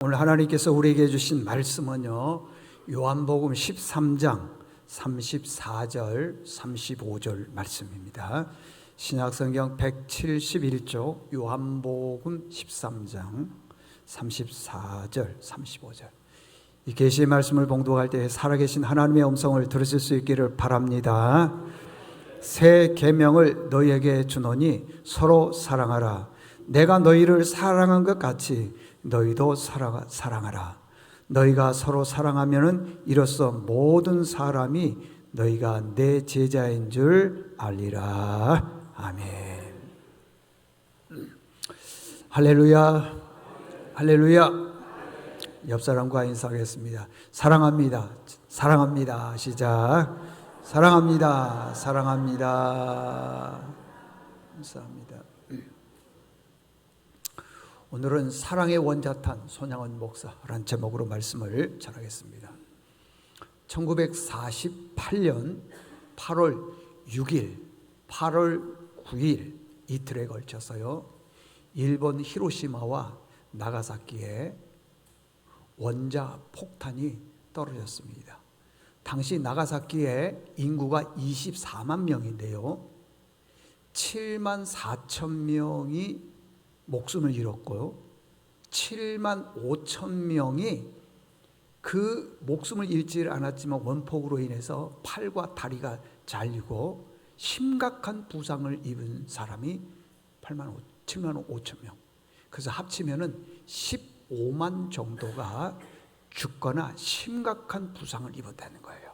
오늘 하나님께서 우리에게 주신 말씀은요, 요한복음 13장 34절 35절 말씀입니다. 신약성경 171쪽 요한복음 13장 34절 35절. 이 계시의 말씀을 봉독할 때 살아계신 하나님의 음성을 들으실 수 있기를 바랍니다. 새 계명을 너희에게 주노니 서로 사랑하라. 내가 너희를 사랑한 것 같이 너희도 사랑하라. 너희가 서로 사랑하면은 이로써 모든 사람이 너희가 내 제자인 줄 알리라. 아멘. 할렐루야. 할렐루야. 옆 사람과 인사하겠습니다. 사랑합니다. 사랑합니다. 시작. 사랑합니다. 사랑합니다. 감사합니다. 오늘은 사랑의 원자탄 손양원 목사라는 제목으로 말씀을 전하겠습니다. 1948년 8월 6일, 8월 9일 이틀에 걸쳐서요, 일본 히로시마와 나가사키에 원자 폭탄이 떨어졌습니다. 당시 나가사키의 인구가 24만 명인데요, 7만 4천 명이 목숨을 잃었고요, 7만 5천 명이 그 목숨을 잃지 않았지만 원폭으로 인해서 팔과 다리가 잘리고 심각한 부상을 입은 사람이 7만 5천 명. 그래서 합치면은 15만 정도가 죽거나 심각한 부상을 입었다는 거예요.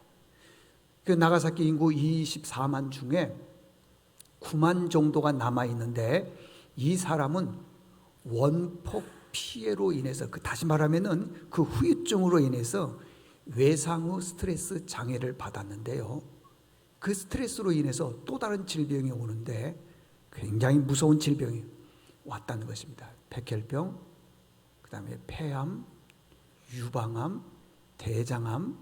그 나가사키 인구 24만 중에 9만 정도가 남아 있는데, 이 사람은 원폭 피해로 인해서, 다시 말하면은 그 후유증으로 인해서 외상후 스트레스 장애를 받았는데요, 그 스트레스로 인해서 또 다른 질병이 오는데 굉장히 무서운 질병이 왔다는 것입니다. 백혈병, 그 다음에 폐암, 유방암, 대장암,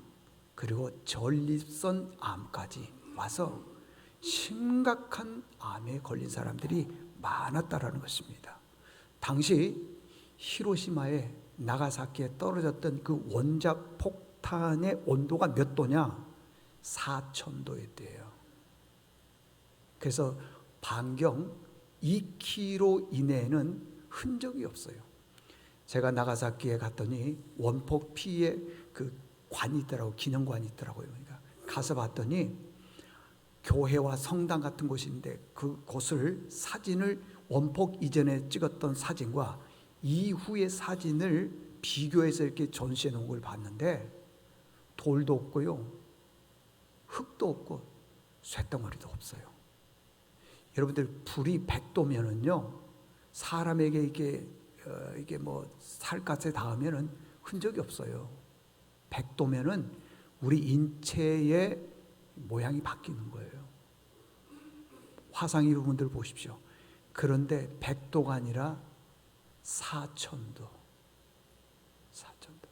그리고 전립선 암까지 와서 심각한 암에 걸린 사람들이 많았다라는 것입니다. 당시 히로시마에 나가사키에 떨어졌던 그 원자 폭탄의 온도가 몇 도냐? 4,000도였대요. 그래서 반경 2km 이내에는 흔적이 없어요. 제가 나가사키에 갔더니 원폭 피해 그 관이 있더라고, 기념관이 있더라고요. 그러니까 가서 봤더니 교회와 성당 같은 곳인데, 그곳을 사진을 원폭 이전에 찍었던 사진과 이후의 사진을 비교해서 이렇게 전시해 놓은 걸 봤는데, 돌도 없고요, 흙도 없고 쇳덩어리도 없어요. 여러분들, 불이 100도면은요 사람에게 이게 뭐 살갗에 닿으면은 흔적이 없어요. 100도면은 우리 인체의 모양이 바뀌는 거예요. 화상 입은 분들 보십시오. 그런데 100도가 아니라 4,000도. 4,000도.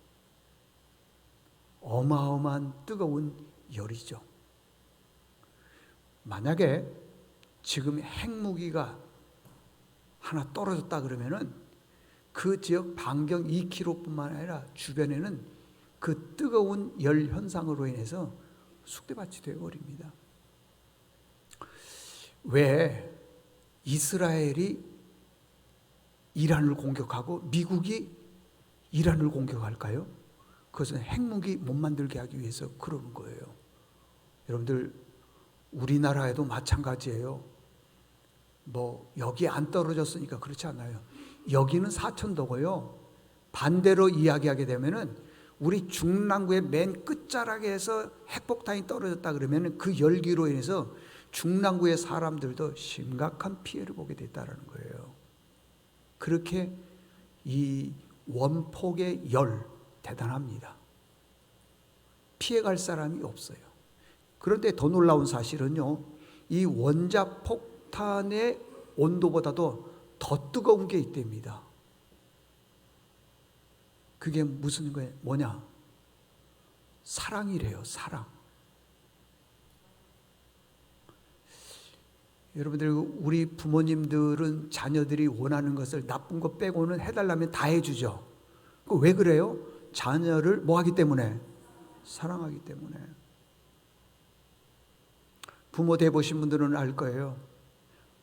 어마어마한 뜨거운 열이죠. 만약에 지금 핵무기가 하나 떨어졌다 그러면은 그 지역 반경 2km뿐만 아니라 주변에는 그 뜨거운 열 현상으로 인해서 쑥대밭이 되어버립니다. 왜 이스라엘이 이란을 공격하고 미국이 이란을 공격할까요? 그것은 핵무기 못 만들게 하기 위해서 그러는 거예요. 여러분들, 우리나라에도 마찬가지예요. 뭐 여기 안 떨어졌으니까 그렇지 않아요. 여기는 4,000도고요. 반대로 이야기하게 되면은 우리 중랑구의 맨 끝자락에서 핵폭탄이 떨어졌다 그러면 그 열기로 인해서 중랑구의 사람들도 심각한 피해를 보게 됐다는 거예요. 그렇게 이 원폭의 열 대단합니다. 피해갈 사람이 없어요. 그런데 더 놀라운 사실은요, 이 원자 폭탄의 온도보다도 더 뜨거운 게 있답니다. 그게 무슨 거예요? 뭐냐? 사랑이래요. 사랑. 여러분들, 우리 부모님들은 자녀들이 원하는 것을 나쁜 것 빼고는 해달라면 다 해주죠. 왜 그래요? 자녀를 뭐 하기 때문에? 사랑하기 때문에. 부모 돼 보신 분들은 알 거예요.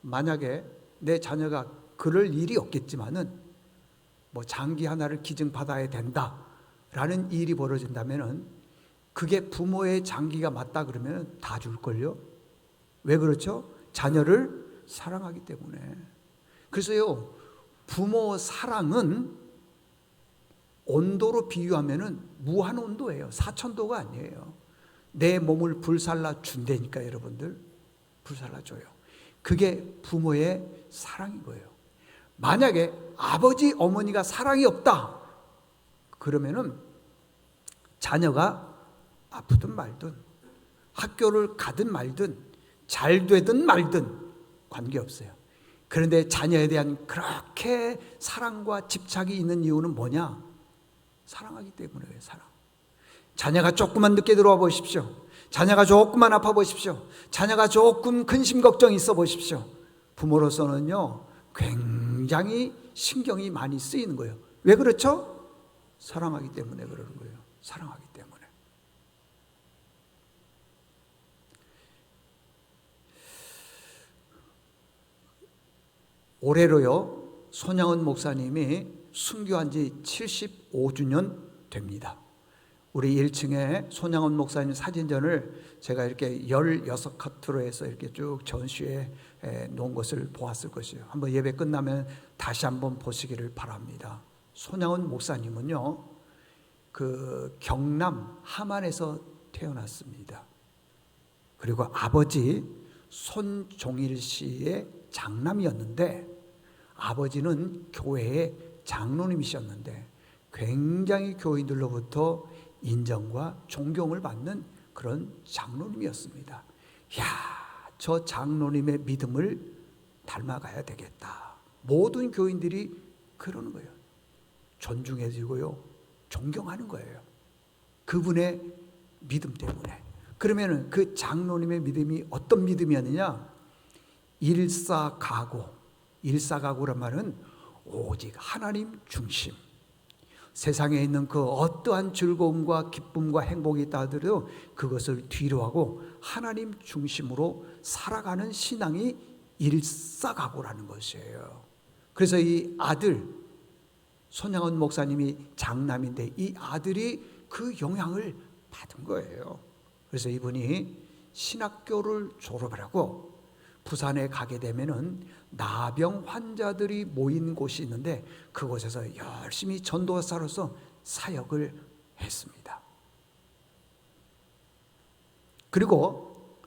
만약에 내 자녀가 그럴 일이 없겠지만은 뭐 장기 하나를 기증받아야 된다라는 일이 벌어진다면은 그게 부모의 장기가 맞다 그러면 다 줄걸요. 왜 그렇죠? 자녀를 사랑하기 때문에. 그래서요, 부모 사랑은 온도로 비유하면은 무한 온도예요. 4000도가 아니에요. 내 몸을 불살라 준다니까 여러분들. 불살라 줘요. 그게 부모의 사랑인 거예요. 만약에 아버지, 어머니가 사랑이 없다 그러면은 자녀가 아프든 말든 학교를 가든 말든 잘 되든 말든 관계없어요. 그런데 자녀에 대한 그렇게 사랑과 집착이 있는 이유는 뭐냐? 사랑하기 때문이에요. 사랑. 자녀가 조금만 늦게 들어와 보십시오. 자녀가 조금만 아파 보십시오. 자녀가 조금 근심 걱정이 있어 보십시오. 부모로서는요, 굉장히 신경이 많이 쓰이는 거예요. 왜 그렇죠? 사랑하기 때문에 그러는 거예요. 사랑하기 때문에. 올해로요, 손양은 목사님이 순교한 지 75주년 됩니다. 우리 1층에 손양은 목사님 사진전을 제가 이렇게 16카트로 해서 이렇게 쭉 전시해 놓은 것을 보았을 것이에요. 한번 예배 끝나면 다시 한번 보시기를 바랍니다. 손양은 목사님은요, 그 경남 함안에서 태어났습니다. 그리고 아버지 손종일 씨의 장남이었는데 아버지는 교회의 장로님이셨는데 굉장히 교인들로부터 인정과 존경을 받는 그런 장로님이었습니다. 야, 저 장로님의 믿음을 닮아가야 되겠다. 모든 교인들이 그러는 거예요. 존중해지고요, 존경하는 거예요. 그분의 믿음 때문에. 그러면은 그 장로님의 믿음이 어떤 믿음이었느냐? 일사가고. 일사가고란 말은 오직 하나님 중심. 세상에 있는 그 어떠한 즐거움과 기쁨과 행복이 있다 하더라도 그것을 뒤로하고 하나님 중심으로 살아가는 신앙이 일사가고라는 것이에요. 그래서 이 아들 손양은 목사님이 장남인데 이 아들이 그 영향을 받은 거예요. 그래서 이분이 신학교를 졸업을 하고 부산에 가게 되면은 나병 환자들이 모인 곳이 있는데 그곳에서 열심히 전도사로서 사역을 했습니다. 그리고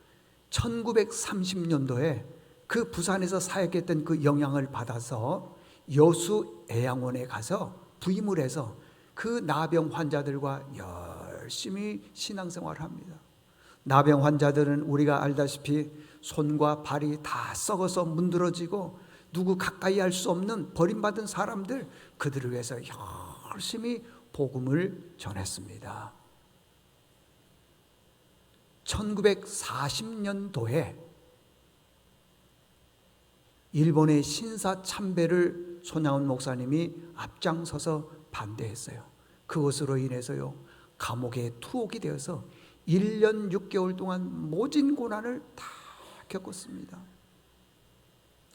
1930년도에 그 부산에서 사역했던 그 영향을 받아서 여수 애양원에 가서 부임을 해서 그 나병 환자들과 열심히 신앙생활을 합니다. 나병 환자들은 우리가 알다시피 손과 발이 다 썩어서 문드러지고 누구 가까이 할 수 없는 버림받은 사람들, 그들을 위해서 열심히 복음을 전했습니다. 1940년도에 일본의 신사 참배를 손양은 목사님이 앞장서서 반대했어요. 그것으로 인해서요, 감옥에 투옥이 되어서 1년 6개월 동안 모진 고난을 다 겪었습니다.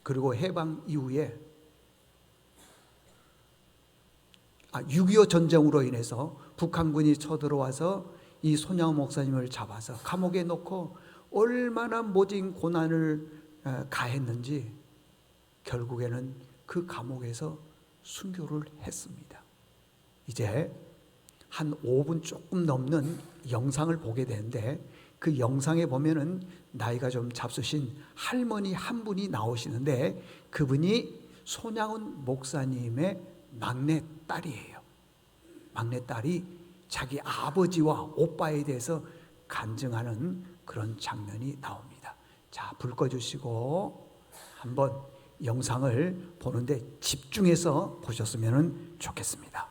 그리고 해방 이후에 6.25 전쟁으로 인해서 북한군이 쳐들어와서 이 손양은 목사님을 잡아서 감옥에 넣고 얼마나 모진 고난을 가했는지 결국에는 그 감옥에서 순교를 했습니다. 이제 한 5분 조금 넘는 영상을 보게 되는데 그 영상에 보면은 나이가 좀 잡수신 할머니 한 분이 나오시는데 그분이 손양은 목사님의 막내 딸이에요. 막내 딸이 자기 아버지와 오빠에 대해서 간증하는 그런 장면이 나옵니다. 자, 불 꺼주시고 한번 영상을 보는데 집중해서 보셨으면 좋겠습니다.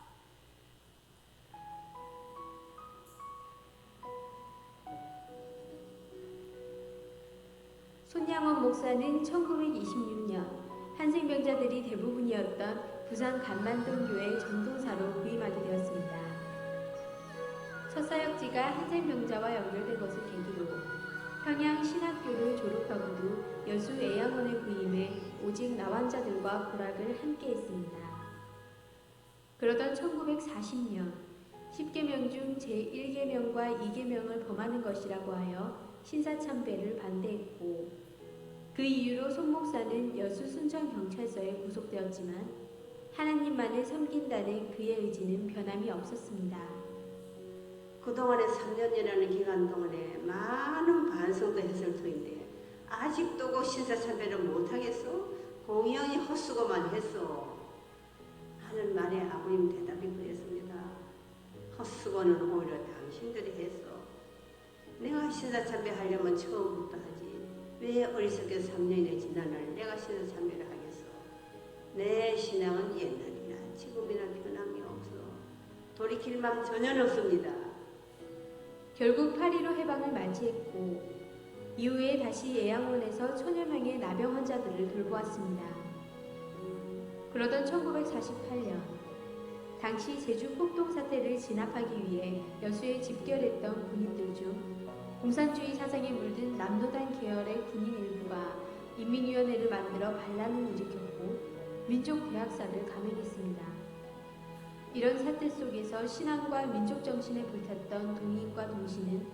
손양원 목사는 1926년 한생병자들이 대부분이었던 부산 간만동교회 전도사로 부임하게 되었습니다. 서사역지가 한생병자와 연결된 것을 계기로 평양 신학교를 졸업하고도 여수 애양원에 부임해 오직 나환자들과 고락을 함께 했습니다. 그러던 1940년 10계명 중 제1계명과 2계명을 범하는 것이라고 하여 신사참배를 반대했고, 그 이유로 손 목사는 여수 순천경찰서에 구속되었지만 하나님만을 섬긴다는 그의 의지는 변함이 없었습니다. 그동안에 3년이라는 기간 동안에 많은 반성도 했을 터인데 아직도 그 신사참배를 못하겠어? 공연히 헛수고만 했어. 하는 말에 아버님 대답이 그랬습니다. 헛수고는 오히려 당신들이 했어. 내가 신사참배 하려면 처음부터 하지. 왜 어리석게 3년이 지나날 내가 신사참배를 하겠어. 내 신앙은 옛날이나 지금이나 변함이 없어. 돌이킬 맘 전혀 없습니다. 결국 8.15 해방을 맞이했고 이후에 다시 애양원에서 천여 명의 나병 환자들을 돌보았습니다. 그러던 1948년 당시 제주 폭동 사태를 진압하기 위해 여수에 집결했던 군인들 중 공산주의 사상에 물든 남노당 계열의 군인 일부가 인민위원회를 만들어 반란을 일으켰고 민족대학살을 감행했습니다. 이런 사태 속에서 신앙과 민족 정신에 불탔던 동인과 동신은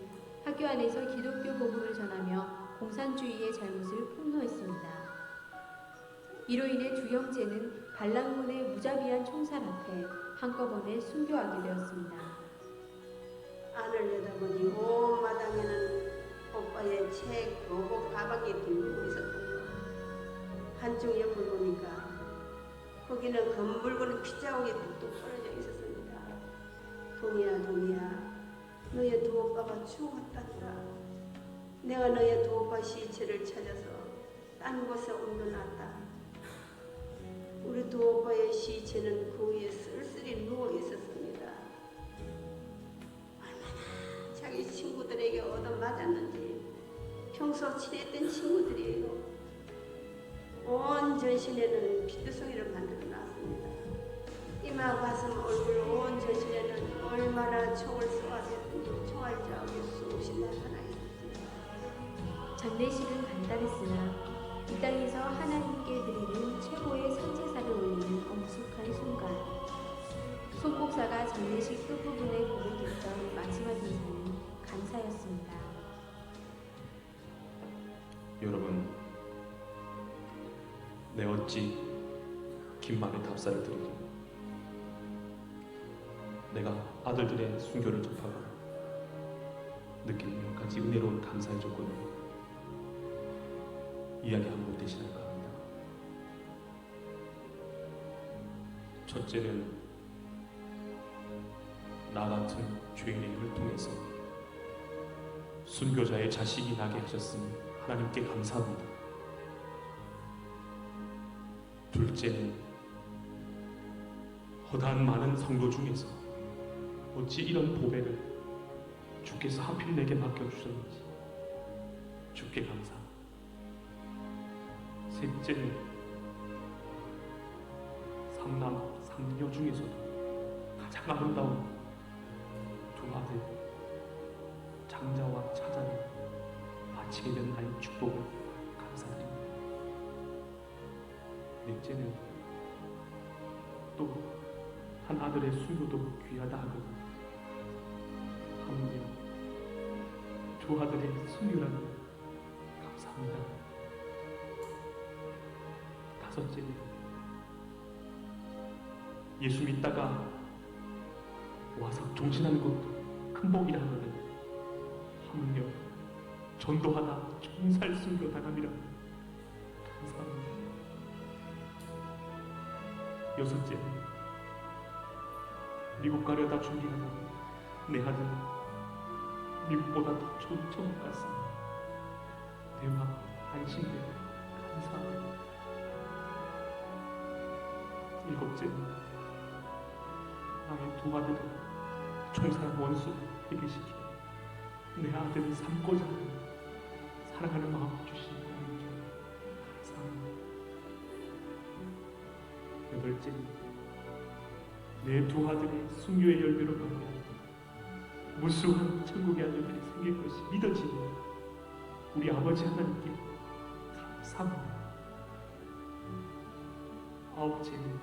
학교 안에서 기독교 복음을 전하며 공산주의의 잘못을 폭로했습니다. 이로 인해 두 형제는 반란군의 무자비한 총살 앞에 한꺼번에 순교하게 되었습니다. 안을 내다보니 온 마당에는 오빠의 책, 교복, 가방이 빈고 있었던 거. 한쪽 옆을 보니까 거기는 검붉은 핏자국이 뚝뚝 떨어져 있었습니다. 동이야, 동이야, 너의 두 오빠가 죽었단다. 내가 너의 두 오빠 시체를 찾아서 딴 곳에 옮겨놨다. 우리 두 오빠의 시체는 그 위에 쓸쓸히 누워 있었습니다. 얼마나 자기 친구들에게 얻어맞았는지. 평소 친했던 친구들이에요. 온 전신에는 피투성이를 만들어 놨습니다. 이마, 가슴, 얼굴, 온 전신에는 얼마나 총을 쏘아댔든지 총알자국이 수없이 나타나 있었습니다. 장례식은 간단했으나 이 땅에서 하나님께 드리는 최고의 선제사를 올리는 엄숙한 순간, 손 목사가 장례식 끝부분에 고백했던 마지막 인사는 감사였습니다. 여러분, 내 어찌 긴 말에 답사를 드리리. 내가 아들들의 순교를 접하고 느낀 몇 가지 은혜로운 감사의 조건을 이야기하는 것 되시는가 합니다. 첫째는 나 같은 죄인의 힘을 통해서 순교자의 자식이 나게 하셨으니 하나님께 감사합니다. 둘째는 허다한 많은 성도 중에서 어찌 이런 보배를 주께서 하필 내게 맡겨주셨는지 주께 감사합니다. 셋째는 삼남 삼녀 중에서도 가장 아름다운 두 아들 장자와 차자를 마치게 된 나의 축복을 감사드립니다. 넷째는 또 한 아들의 순교도 귀하다 하고 하물며 두 아들의 순교라니 감사합니다. 다섯째는 예수 믿다가 와서 종신하는 것도 큰 복이라 하거든 하물며 전도하다 총살 순교 당함이라 감사합니다. 여섯째는 미국 가려다 준비하다 내 아들 미국보다 더 좋은 천국 갔습니다. 대화 안심돼 감사합니다. 일곱째는 나의 두 아들을 총살 원수 회개시키고 내 아들을 삼고자 하는 사랑하는 마음 주신 하나님 감사합니다. 8째입니다. 내 두 아들이 순교의 열매로 말미암아 무수한 천국의 아들들이 생길 것이 믿어지네요. 우리 아버지 하나님께 감사합니다. 9째는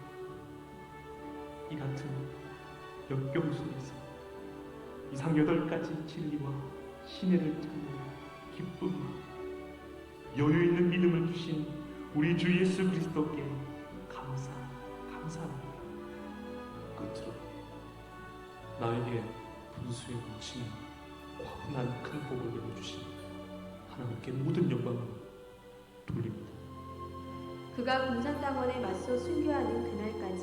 이 같은 역경 속에서 이상 8가지 진리와 신뢰를 찾는 기쁨과 여유 있는 믿음을 주신 우리 주 예수 그리스도께 감사합니다. 끝으로 나에게 분수에 묻히는 과분한 큰 복을 내려주신 하나님께 모든 영광을 돌립니다. 그가 공산당원에 맞서 순교하는 그날까지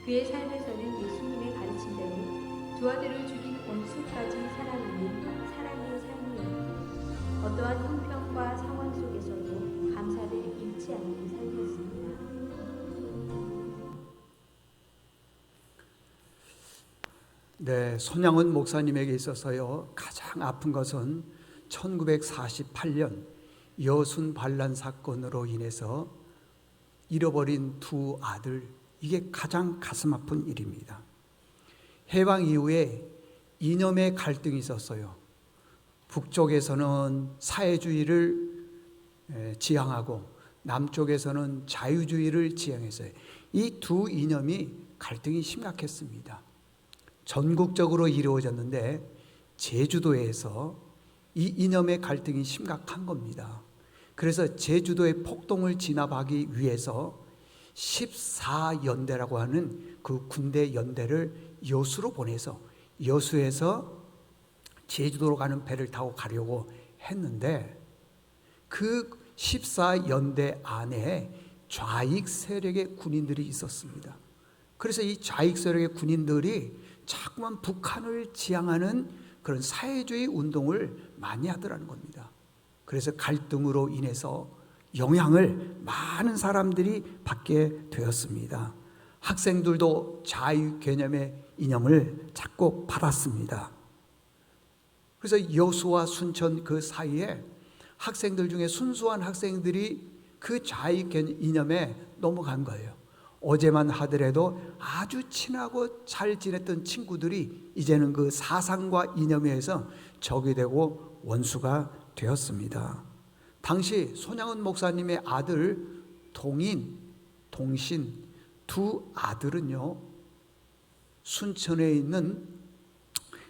그의 삶에서는 예수님의 가르침대로 두 아들을 죽인 원수까지 사랑하는 사랑의 삶이었고 어떠한 형편과 상황 속에서도 감사를 잃지 않는 삶이었습니다. 네, 손양원 목사님에게 있어서요 가장 아픈 것은 1948년 여순 반란 사건으로 인해서 잃어버린 두 아들, 이게 가장 가슴 아픈 일입니다. 해방 이후에 이념의 갈등이 있었어요. 북쪽에서는 사회주의를 지향하고 남쪽에서는 자유주의를 지향했어요. 이 두 이념이 갈등이 심각했습니다. 전국적으로 이루어졌는데 제주도에서 이 이념의 갈등이 심각한 겁니다. 그래서 제주도의 폭동을 진압하기 위해서 14연대라고 하는 그 군대 연대를 여수로 보내서 여수에서 제주도로 가는 배를 타고 가려고 했는데 그 14연대 안에 좌익 세력의 군인들이 있었습니다. 그래서 이 좌익 세력의 군인들이 자꾸만 북한을 지향하는 그런 사회주의 운동을 많이 하더라는 겁니다. 그래서 갈등으로 인해서 영향을 많은 사람들이 받게 되었습니다. 학생들도 자유 개념의 이념을 자꾸 받았습니다. 그래서 여수와 순천 그 사이에 학생들 중에 순수한 학생들이 그 자유 이념에 넘어간 거예요. 어제만 하더라도 아주 친하고 잘 지냈던 친구들이 이제는 그 사상과 이념에 의해서 적이 되고 원수가 되었습니다. 당시 손양원 목사님의 아들 동인, 동신 두 아들은요 순천에 있는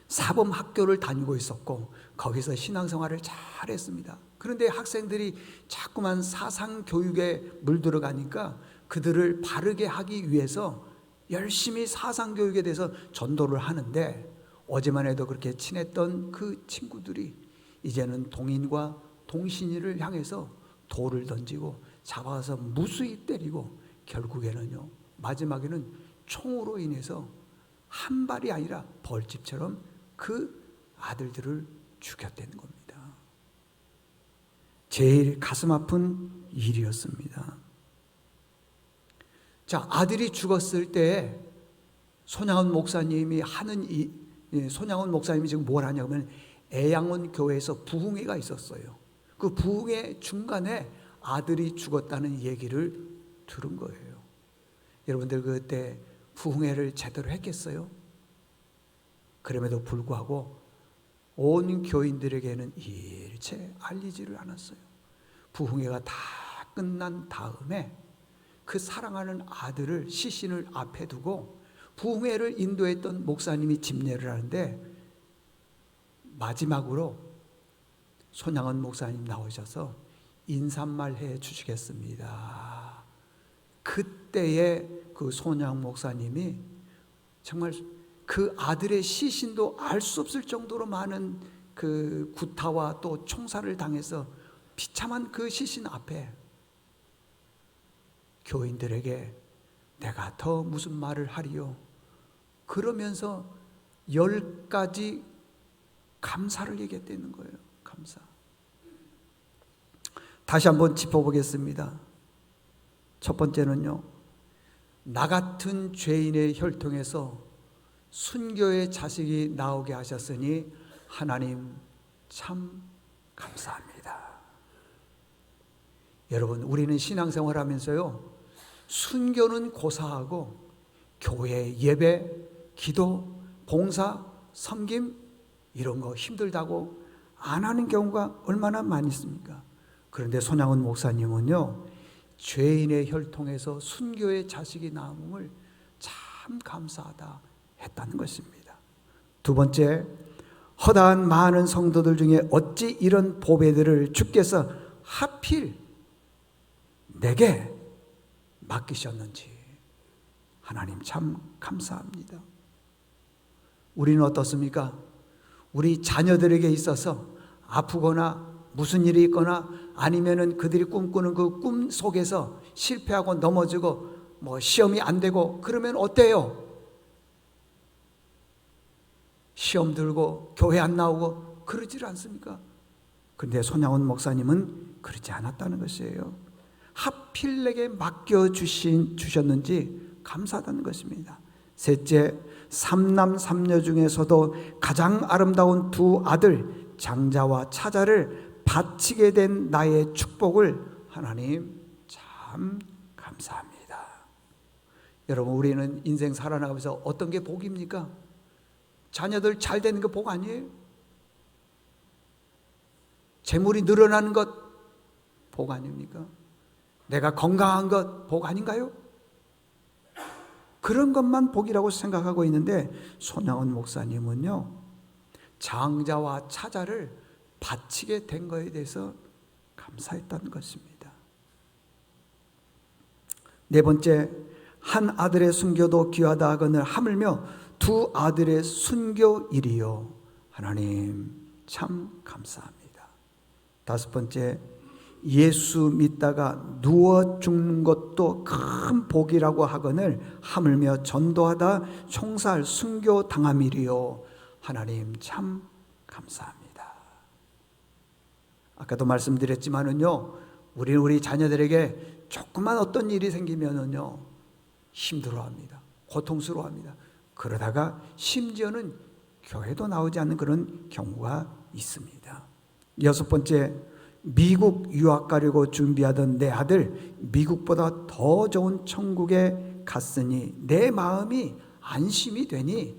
사범학교를 다니고 있었고 거기서 신앙생활을 잘했습니다. 그런데 학생들이 자꾸만 사상교육에 물들어가니까 그들을 바르게 하기 위해서 열심히 사상교육에 대해서 전도를 하는데 어제만 해도 그렇게 친했던 그 친구들이 이제는 동인과 동신이를 향해서 돌을 던지고 잡아서 무수히 때리고 결국에는요 마지막에는 총으로 인해서 한 발이 아니라 벌집처럼 그 아들들을 죽였다는 겁니다. 제일 가슴 아픈 일이었습니다. 자, 아들이 죽었을 때 손양원 목사님이 하는 손양원 목사님이 지금 뭘 하냐면 애양원 교회에서 부흥회가 있었어요. 그 부흥회 중간에 아들이 죽었다는 얘기를 들은 거예요. 여러분들 그때 부흥회를 제대로 했겠어요? 그럼에도 불구하고 온 교인들에게는 일체 알리지를 않았어요. 부흥회가 다 끝난 다음에 그 사랑하는 아들을 시신을 앞에 두고 부흥회를 인도했던 목사님이 집례를 하는데 마지막으로 손양원 목사님 나오셔서 인사말 해 주시겠습니다. 그때의 그 손양원 목사님이 정말 그 아들의 시신도 알 수 없을 정도로 많은 그 구타와 또 총살을 당해서 비참한 그 시신 앞에 교인들에게 내가 더 무슨 말을 하리요? 그러면서 10가지 감사를 얘기했다는 거예요. 감사. 다시 한번 짚어보겠습니다. 첫 번째는요, 나 같은 죄인의 혈통에서 순교의 자식이 나오게 하셨으니 하나님 참 감사합니다. 여러분, 우리는 신앙생활 하면서요 순교는 고사하고 교회 예배, 기도, 봉사, 섬김 이런 거 힘들다고 안 하는 경우가 얼마나 많이 있습니까? 그런데 손양원 목사님은요, 죄인의 혈통에서 순교의 자식이 낳음을 참 감사하다 했다는 것입니다. 두 번째, 허다한 많은 성도들 중에 어찌 이런 보배들을 주께서 하필 내게 맡기셨는지 하나님 참 감사합니다. 우리는 어떻습니까? 우리 자녀들에게 있어서 아프거나 무슨 일이 있거나 아니면은 그들이 꿈꾸는 그 꿈 속에서 실패하고 넘어지고 시험이 안 되고 그러면 어때요? 시험 들고 교회 안 나오고 그러질 않습니까? 그런데 손양원 목사님은 그러지 않았다는 것이에요. 하필 내게 맡겨주셨는지 감사하다는 것입니다. 셋째, 삼남 삼녀 중에서도 가장 아름다운 두 아들 장자와 차자를 바치게 된 나의 축복을 하나님 참 감사합니다. 여러분, 우리는 인생 살아나가면서 어떤 게 복입니까? 자녀들 잘 되는 게 복 아니에요? 재물이 늘어나는 것 복 아닙니까? 내가 건강한 것 복 아닌가요? 그런 것만 복이라고 생각하고 있는데 손양원 목사님은요, 장자와 차자를 바치게 된 것에 대해서 감사했다는 것입니다. 네 번째, 한 아들의 순교도 귀하다 하거늘 하물며 두 아들의 순교일이요 하나님 참 감사합니다. 다섯 번째, 예수 믿다가 누워 죽는 것도 큰 복이라고 하거늘 하물며 전도하다 총살 순교 당함이리요 하나님 참 감사합니다. 아까도 말씀드렸지만은요, 우리 자녀들에게 조그만 어떤 일이 생기면은요 힘들어합니다. 고통스러워합니다. 그러다가 심지어는 교회도 나오지 않는 그런 경우가 있습니다. 여섯 번째, 미국 유학 가려고 준비하던 내 아들 미국보다 더 좋은 천국에 갔으니 내 마음이 안심이 되니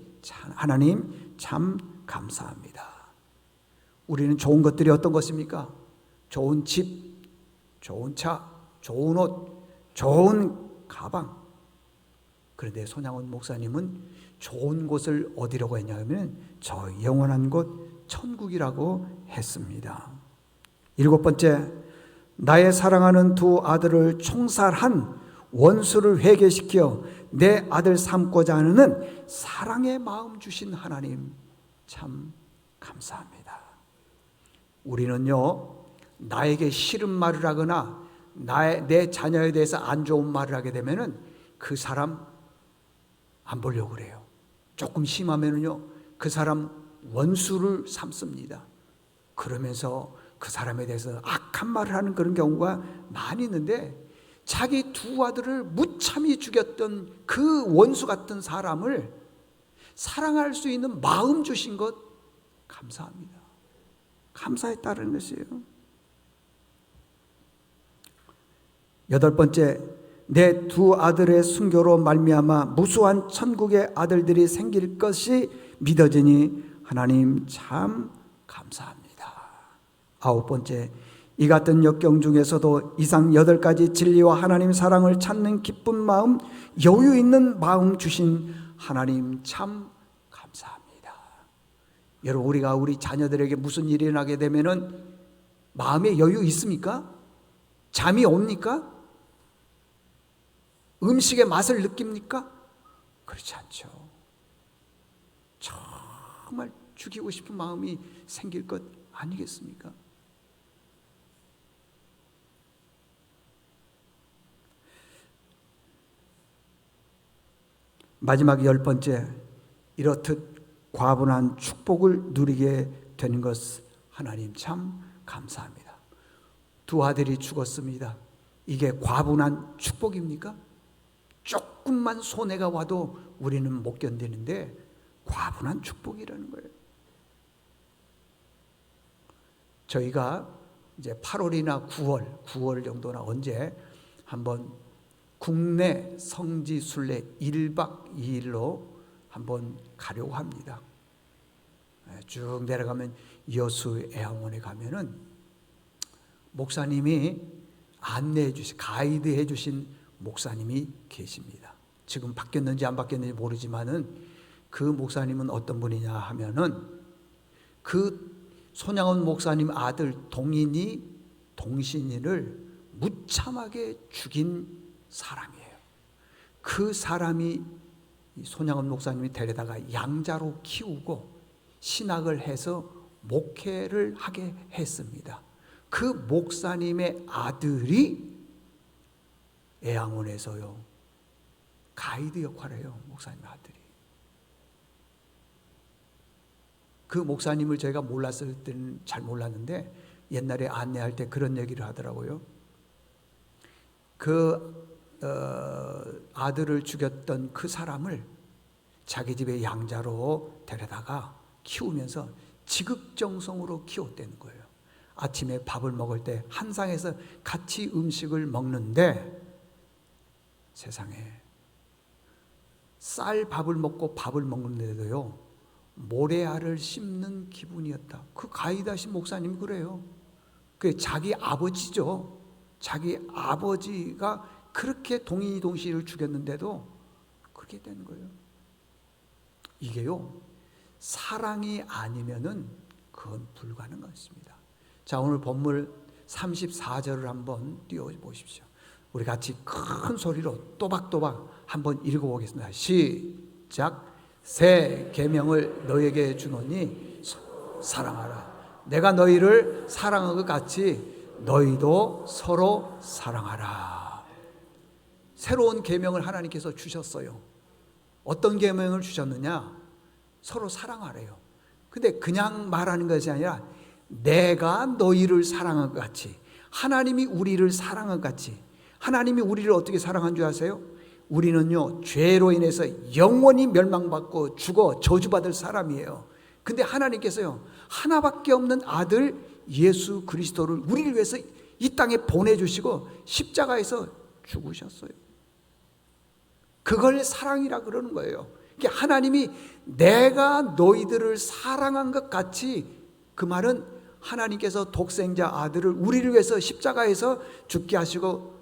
하나님 참 감사합니다. 우리는 좋은 것들이 어떤 것입니까? 좋은 집, 좋은 차, 좋은 옷, 좋은 가방. 그런데 손양원 목사님은 좋은 곳을 어디라고 했냐면 저 영원한 곳 천국이라고 했습니다. 일곱 번째, 나의 사랑하는 두 아들을 총살한 원수를 회개시켜 내 아들 삼고자 하는 사랑의 마음 주신 하나님 참 감사합니다. 우리는요, 나에게 싫은 말을 하거나 내 자녀에 대해서 안 좋은 말을 하게 되면은 그 사람 안 보려고 그래요. 조금 심하면은요, 그 사람 원수를 삼습니다. 그러면서 그 사람에 대해서 악한 말을 하는 그런 경우가 많이 있는데, 자기 두 아들을 무참히 죽였던 그 원수 같은 사람을 사랑할 수 있는 마음 주신 것 감사합니다. 감사했다는 것이에요. 여덟 번째, 내 두 아들의 순교로 말미암아 무수한 천국의 아들들이 생길 것이 믿어지니 하나님 참 감사합니다. 아홉 번째, 이 같은 역경 중에서도 이상 8가지 진리와 하나님 사랑을 찾는 기쁜 마음, 여유 있는 마음 주신 하나님 참 감사합니다. 여러분, 우리가 우리 자녀들에게 무슨 일이 일어나게 되면은 마음에 여유 있습니까? 잠이 옵니까? 음식의 맛을 느낍니까? 그렇지 않죠. 정말 죽이고 싶은 마음이 생길 것 아니겠습니까? 마지막 10번째, 이렇듯 과분한 축복을 누리게 되는 것 하나님 참 감사합니다. 두 아들이 죽었습니다. 이게 과분한 축복입니까? 조금만 손해가 와도 우리는 못 견디는데 과분한 축복이라는 거예요. 저희가 이제 8월이나 9월 정도나 언제 한번 국내 성지 순례 1박 2일로 한번 가려고 합니다. 쭉 내려가면 여수 애화문에 가면은 목사님이 안내해 주신, 가이드해 주신 목사님이 계십니다. 지금 바뀌었는지 안 바뀌었는지 모르지만은 그 목사님은 어떤 분이냐 하면은 그 손양원 목사님 아들 동신이를 무참하게 죽인 사람이에요. 그 사람이 손양원 목사님이 데려다가 양자로 키우고 신학을 해서 목회를 하게 했습니다. 그 목사님의 아들이 애양원에서요 가이드 역할을 해요. 목사님의 아들이. 그 목사님을 저희가 몰랐을 때는 잘 몰랐는데 옛날에 안내할 때 그런 얘기를 하더라고요. 그 아들을 죽였던 그 사람을 자기 집에 양자로 데려다가 키우면서 지극정성으로 키웠다는 거예요. 아침에 밥을 먹을 때 한 상에서 같이 음식을 먹는데 세상에 쌀 밥을 먹고 밥을 먹는데도요 모래알을 씹는 기분이었다. 그 가이드하신 목사님이 그래요. 그 자기 아버지죠. 자기 아버지가 그렇게 동신이를 죽였는데도 그렇게 되는 거예요. 이게요 사랑이 아니면은 그건 불가능하십니다. 자, 오늘 본문 34절을 한번 띄워보십시오. 우리 같이 큰 소리로 또박또박 한번 읽어보겠습니다. 시작. 새 계명을 너에게 주노니 사랑하라. 내가 너희를 사랑한 것 같이 너희도 서로 사랑하라. 새로운 계명을 하나님께서 주셨어요. 어떤 계명을 주셨느냐? 서로 사랑하래요. 근데 그냥 말하는 것이 아니라 내가 너희를 사랑한 것 같이, 하나님이 우리를 사랑한 것 같이. 하나님이 우리를 어떻게 사랑한 줄 아세요? 우리는요 죄로 인해서 영원히 멸망받고 죽어 저주받을 사람이에요. 근데 하나님께서요 하나밖에 없는 아들 예수 그리스도를 우리를 위해서 이 땅에 보내주시고 십자가에서 죽으셨어요. 그걸 사랑이라 그러는 거예요. 그러니까 하나님이 내가 너희들을 사랑한 것 같이, 그 말은 하나님께서 독생자 아들을 우리를 위해서 십자가에서 죽게 하시고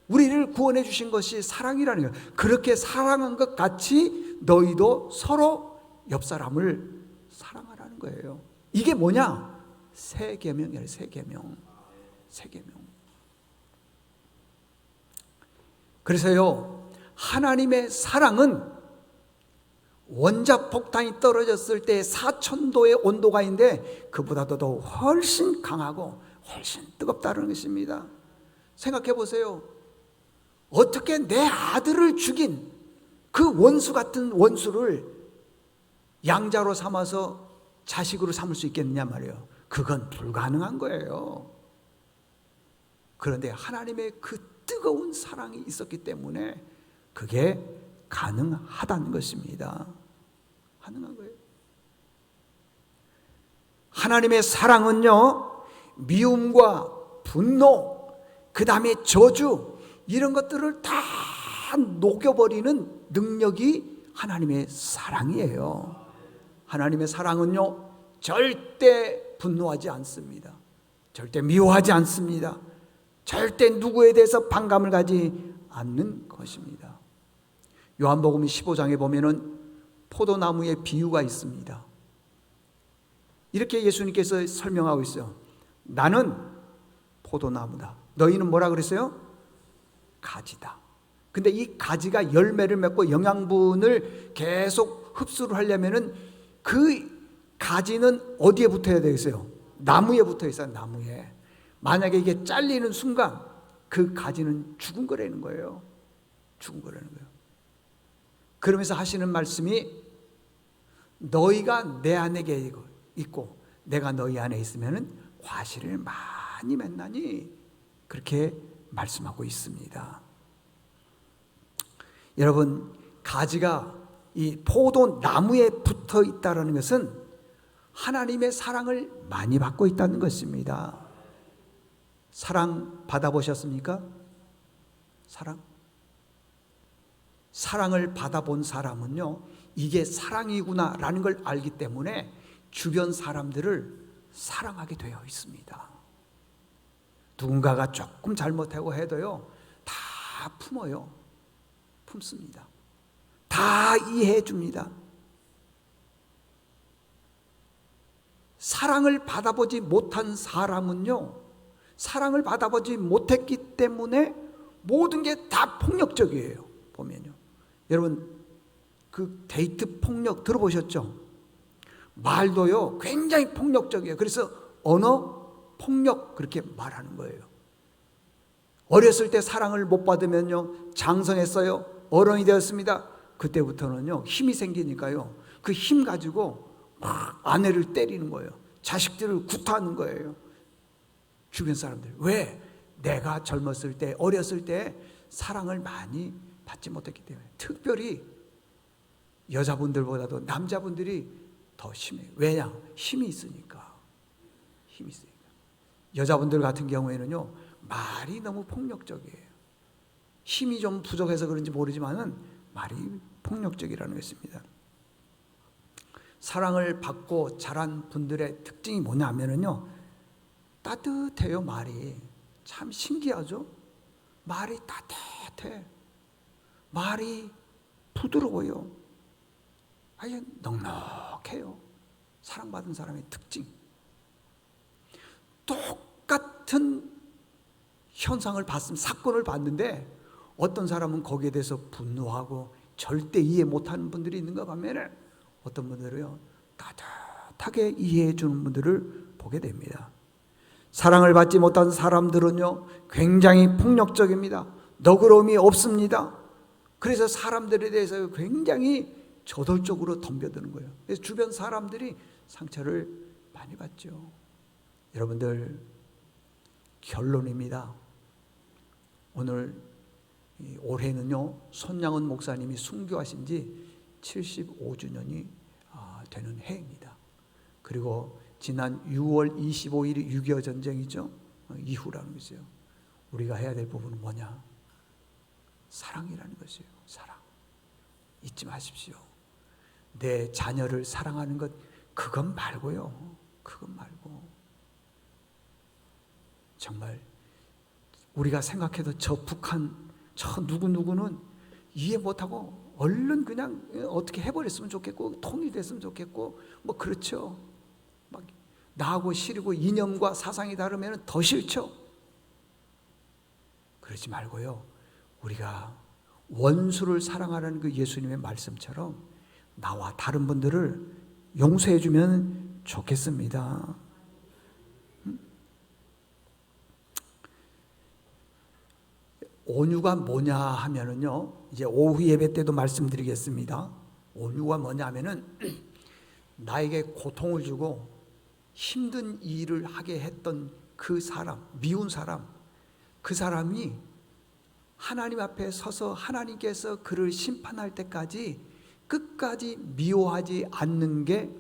우리를 구원해 주신 것이 사랑이라는 거예요. 그렇게 사랑한 것 같이 너희도 서로 옆 사람을 사랑하라는 거예요. 이게 뭐냐? 새 계명이에요. 새 계명. 새 계명. 그래서요 하나님의 사랑은 원자폭탄이 떨어졌을 때 4000도의 온도가 있는데 그보다도 더 훨씬 강하고 훨씬 뜨겁다는 것입니다. 생각해 보세요. 어떻게 내 아들을 죽인 그 원수 같은 원수를 양자로 삼아서 자식으로 삼을 수 있겠느냐 말이에요. 그건 불가능한 거예요. 그런데 하나님의 그 뜨거운 사랑이 있었기 때문에 그게 가능하다는 것입니다. 가능한 거예요. 하나님의 사랑은요 미움과 분노, 그 다음에 저주, 이런 것들을 다 녹여버리는 능력이 하나님의 사랑이에요. 하나님의 사랑은요 절대 분노하지 않습니다. 절대 미워하지 않습니다. 절대 누구에 대해서 반감을 가지 않는 것입니다. 요한복음 15장에 보면은 포도나무의 비유가 있습니다. 이렇게 예수님께서 설명하고 있어요. 나는 포도나무다. 너희는 뭐라 그랬어요? 가지다. 근데 이 가지가 열매를 맺고 영양분을 계속 흡수를 하려면은 그 가지는 어디에 붙어야 되겠어요? 나무에 붙어 있어요. 나무에. 만약에 이게 잘리는 순간 그 가지는 죽은 거라는 거예요. 죽은 거라는 거예요. 그러면서 하시는 말씀이 너희가 내 안에 있고 내가 너희 안에 있으면 과실을 많이 맺나니, 그렇게 말씀하고 있습니다. 여러분, 가지가 이 포도나무에 붙어 있다는 것은 하나님의 사랑을 많이 받고 있다는 것입니다. 사랑 받아보셨습니까? 사랑? 사랑을 받아본 사람은요, 이게 사랑이구나라는 걸 알기 때문에 주변 사람들을 사랑하게 되어 있습니다. 누군가가 조금 잘못하고 해도요, 다 품어요. 품습니다. 다 이해해 줍니다. 사랑을 받아보지 못한 사람은요, 사랑을 받아보지 못했기 때문에 모든 게 다 폭력적이에요. 보면요, 여러분 그 데이트 폭력 들어보셨죠? 말도요 굉장히 폭력적이에요. 그래서 언어 폭력 그렇게 말하는 거예요. 어렸을 때 사랑을 못 받으면요, 장성했어요, 어른이 되었습니다. 그때부터는요 힘이 생기니까요, 그 힘 가지고 막 아내를 때리는 거예요. 자식들을 구타하는 거예요. 주변 사람들. 왜? 내가 젊었을 때, 어렸을 때 사랑을 많이 받지 못했기 때문에. 특별히 여자분들보다도 남자분들이 더 심해요. 왜냐? 힘이 있으니까. 힘이 있으니까. 여자분들 같은 경우에는요, 말이 너무 폭력적이에요. 힘이 좀 부족해서 그런지 모르지만은 말이 폭력적이라는 것입니다. 사랑을 받고 자란 분들의 특징이 뭐냐면요, 따뜻해요. 말이 참 신기하죠. 말이 따뜻해. 말이 부드러워요. 아주 넉넉해요. 사랑받은 사람의 특징. 똑같은 현상을 봤으면, 사건을 봤는데 어떤 사람은 거기에 대해서 분노하고 절대 이해 못하는 분들이 있는가 하면, 어떤 분들은요 따뜻하게 이해해 주는 분들을 보게 됩니다. 사랑을 받지 못한 사람들은요 굉장히 폭력적입니다. 너그러움이 없습니다. 그래서 사람들에 대해서 굉장히 저돌적으로 덤벼드는 거예요. 그래서 주변 사람들이 상처를 많이 받죠. 여러분들, 결론입니다. 오늘 올해는요 손양은 목사님이 순교하신 지 75주년이 되는 해입니다. 그리고 지난 6월 25일이 6.25 전쟁이죠. 이후라는 것이요. 우리가 해야 될 부분은 뭐냐? 사랑이라는 것이에요. 사랑. 잊지 마십시오. 내 자녀를 사랑하는 것, 그것 말고요. 그것 말고. 정말 우리가 생각해도 저 북한, 저 누구누구는 이해 못하고 얼른 그냥 어떻게 해버렸으면 좋겠고, 통일됐으면 좋겠고, 뭐 그렇죠. 막 나하고 싫고 이념과 사상이 다르면 더 싫죠. 그러지 말고요, 우리가 원수를 사랑하라는 그 예수님의 말씀처럼 나와 다른 분들을 용서해 주면 좋겠습니다. 온유가 뭐냐 하면은요, 이제 오후 예배 때도 말씀드리겠습니다. 온유가 뭐냐 하면은 나에게 고통을 주고 힘든 일을 하게 했던 그 사람, 미운 사람, 그 사람이 하나님 앞에 서서 하나님께서 그를 심판할 때까지 끝까지 미워하지 않는 게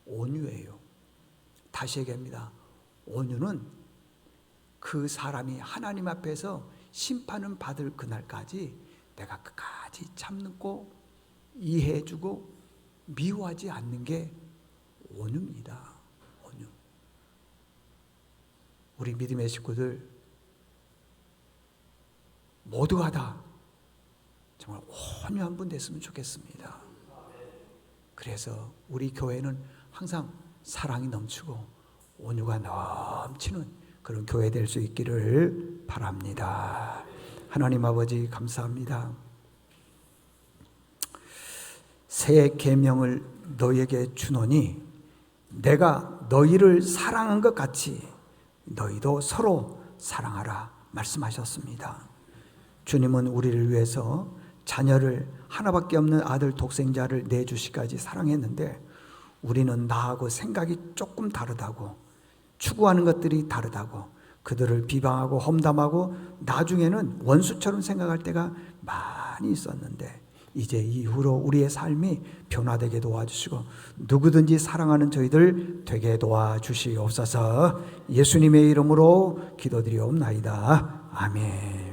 온유예요. 다시 얘기합니다. 온유는 그 사람이 하나님 앞에서 심판을 받을 그날까지 내가 끝까지 참고 이해해주고 미워하지 않는 게 온유입니다. 온유. 우리 믿음의 식구들 모두가 다 정말 온유한 분 됐으면 좋겠습니다. 그래서 우리 교회는 항상 사랑이 넘치고 온유가 넘치는 그런 교회 될 수 있기를 바랍니다. 하나님 아버지, 감사합니다. 새 계명을 너희에게 주노니 내가 너희를 사랑한 것 같이 너희도 서로 사랑하라 말씀하셨습니다. 주님은 우리를 위해서 자녀를, 하나밖에 없는 아들 독생자를 내주시까지 사랑했는데, 우리는 나하고 생각이 조금 다르다고, 추구하는 것들이 다르다고 그들을 비방하고 험담하고 나중에는 원수처럼 생각할 때가 많이 있었는데, 이제 이후로 우리의 삶이 변화되게 도와주시고 누구든지 사랑하는 저희들 되게 도와주시옵소서. 예수님의 이름으로 기도드리옵나이다. 아멘.